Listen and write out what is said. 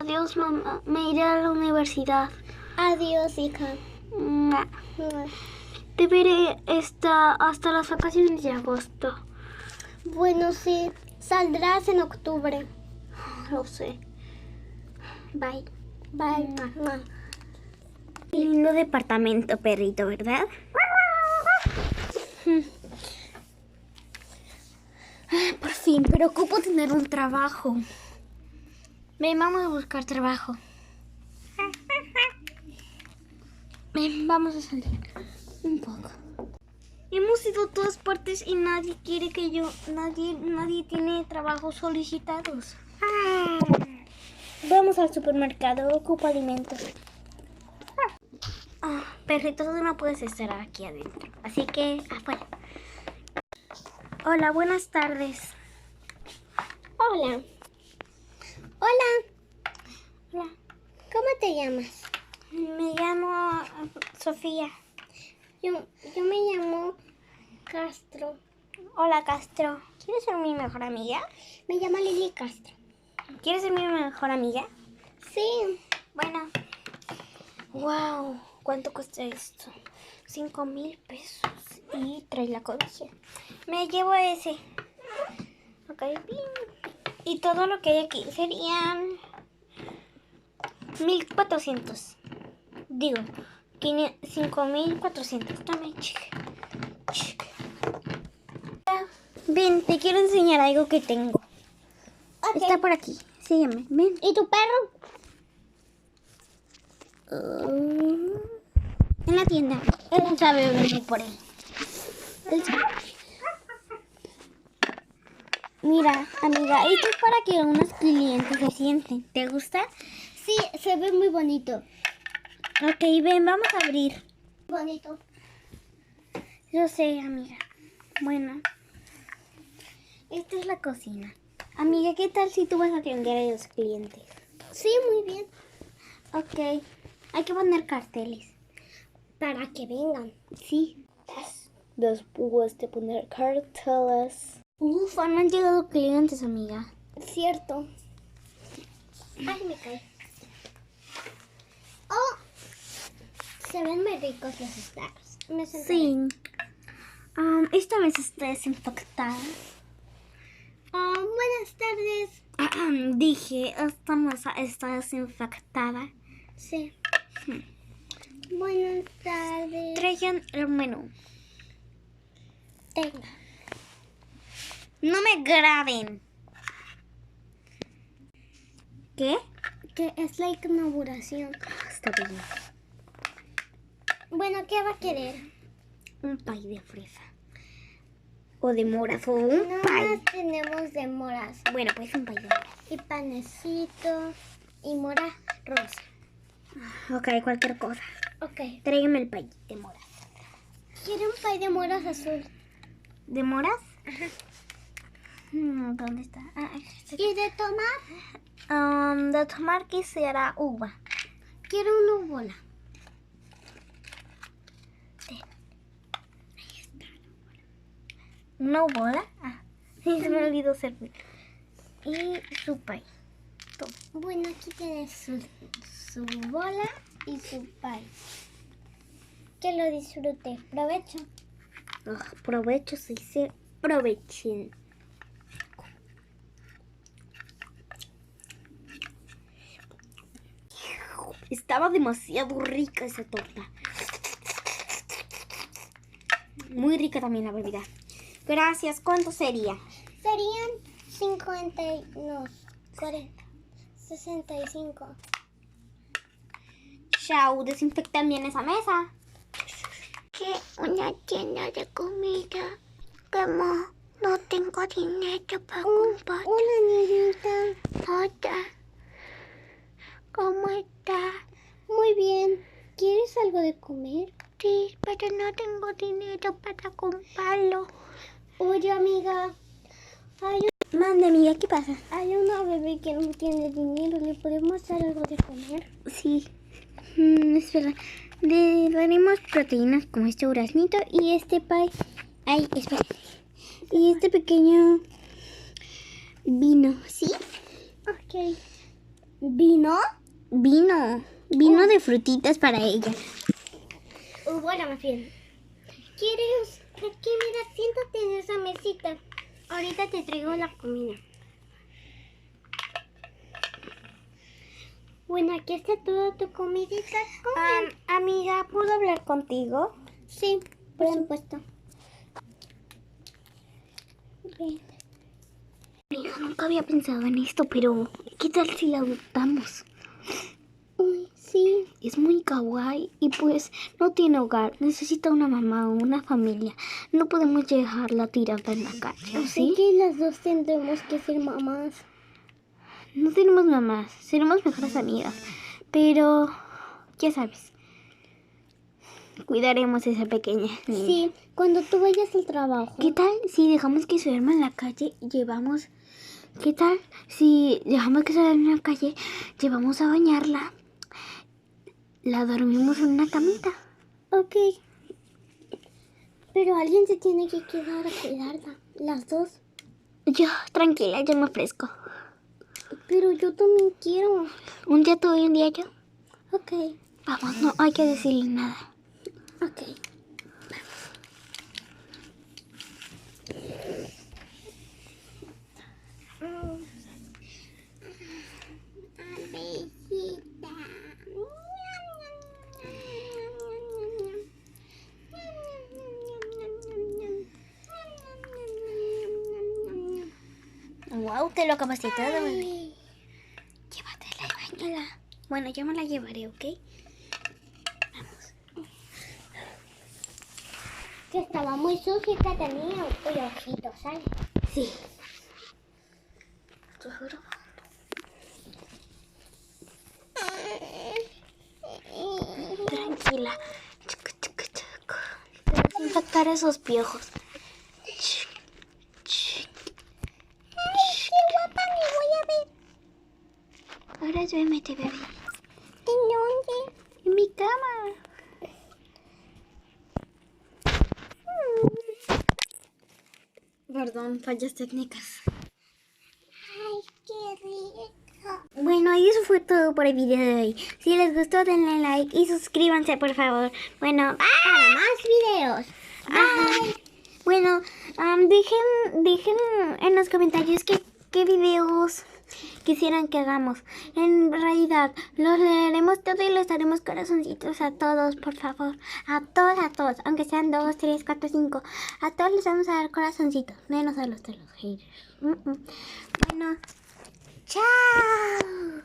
Adiós, mamá. Me iré a la universidad. Adiós, hija. Mua. Te veré hasta las vacaciones de agosto. Bueno, sí. Saldrás en octubre. Lo sé. Bye. Bye. Mua. Lindo departamento, perrito, ¿verdad? Por fin, pero ocupo tener un trabajo. Ven, vamos a buscar trabajo. Ven, vamos a salir un poco. Hemos ido a todas partes y nadie quiere que nadie tiene trabajos solicitados. Vamos al supermercado, ocupo alimentos. Perrito, tú no puedes estar aquí adentro, así que afuera. Hola, buenas tardes. Hola. Hola. Hola. ¿Cómo te llamas? Me llamo Sofía. Yo me llamo Castro. Hola, Castro. ¿Quieres ser mi mejor amiga? Me llamo Lili Castro. ¿Quieres ser mi mejor amiga? Sí. Bueno. Wow, ¿cuánto cuesta esto? 5,000 pesos. Y trae la codicia. Me llevo ese. Ok, bien. Y todo lo que hay aquí serían 1,400. Digo, 5,400. Dame, chica. Ven, te quiero enseñar algo que tengo. Okay. Está por aquí. Sígueme. Ven. ¿Y tu perro? En la tienda. Él sabe venir por él. Él sabe. Mira, amiga, esto es para que unos clientes se sienten. ¿Te gusta? Sí, se ve muy bonito. Ok, ven, vamos a abrir. Bonito. Yo sé, amiga. Bueno, esta es la cocina. Amiga, ¿qué tal si tú vas a atender a los clientes? Sí, muy bien. Ok, hay que poner carteles. Para que vengan. Sí. Después de poner carteles. Ufa, no han llegado clientes, amiga. Cierto. Ay, me caí. Oh, se ven muy ricos los stars. Me senté. Sí. Esta vez está desinfectada. Buenas tardes. Dije, esta mesa está desinfectada. Sí. Buenas tardes. Traigan el menú. Tenga. No me graben. ¿Qué? Que es la inauguración. Está bien. Bueno, ¿qué va a querer? Un pay de fresa. O de moras. O un Nada pay. más tenemos de moras. Bueno, pues un pay de moras. Y panecito. Y mora rosa. Ok, cualquier cosa. Ok. Tráigame el pay de moras. Quiero un pay de moras azul. ¿De moras? Ajá. ¿Dónde está? ¿Y de tomar? De tomar quisiera uva. Quiero una bola. ¿Una bola? Sí, se me olvidó servir. Y su pay. Toma. Bueno, aquí tiene su bola y su pay. Que lo disfrute. Provecho. Provecho, se dice provechen. Estaba demasiado rica esa torta. Muy rica también la bebida. Gracias. ¿Cuánto sería? Serían 65. Chao, desinfectan bien esa mesa. Que una tienda de comida. Como no tengo dinero para comprar. Hola, niñita. Hola. ¿Cómo está? Muy bien. ¿Quieres algo de comer? Sí, pero no tengo dinero para comprarlo. Oye, amiga. Mande, amiga, ¿qué pasa? Hay una bebé que no tiene dinero. ¿Le podemos dar algo de comer? Sí. Espera. Le daremos proteínas como este duraznito y este pay. Ay, espera. Y este pequeño vino, ¿sí? Ok. ¿Vino? Vino de frutitas para ella. Bueno, más bien. ¿Quieres? Aquí, mira, siéntate en esa mesita. Ahorita te traigo la comida. Bueno, aquí está toda tu comidita. Amiga, ¿puedo hablar contigo? Sí, por supuesto. Bien. Amiga, nunca había pensado en esto, pero ¿qué tal si la adoptamos? Uy, sí. Es muy kawaii y pues no tiene hogar, necesita una mamá o una familia. No podemos dejarla tirada en la calle, Así ¿sí? que las dos tendremos que ser mamás. No tenemos mamás, seremos mejores amigas, pero ya sabes, cuidaremos a esa pequeña niña. Sí, cuando tú vayas al trabajo. ¿Qué tal si dejamos que se duerma en la calle y llevamos... ¿Qué tal si dejamos que se duerma en la calle, llevamos a bañarla, la dormimos en una camita? Ok. Pero alguien se tiene que quedar a cuidarla. Las dos. Yo, tranquila, yo me ofrezco. Pero yo también quiero. Un día tú y un día yo. Ok. Vamos, no hay que decirle nada. Ok. Wow, te lo acabaste todo, bebé. Llévatela y bañala. Bueno, yo me la llevaré, ¿ok? Que estaba muy sucia, que tenía ojitos, ¿sabes? Sí. Seguro. Tranquila. Chucu, chucu, chucu. Vamos a sacar esos piojos. ¡Qué guapa me voy a ver! Ahora duérmete, bebé. ¿En dónde? En mi cama. Perdón, fallas técnicas. ¡Ay, qué rico! Bueno, y eso fue todo por el video de hoy. Si les gustó, denle like y suscríbanse, por favor. Bueno, Para más videos. ajá. Bueno, dejen en los comentarios qué videos quisieran que hagamos. En realidad, los leeremos todos y les daremos corazoncitos a todos, por favor. A todos. Aunque sean 2, 3, 4, 5. A todos les vamos a dar corazoncitos. Menos a los de los haters. Bueno, chao.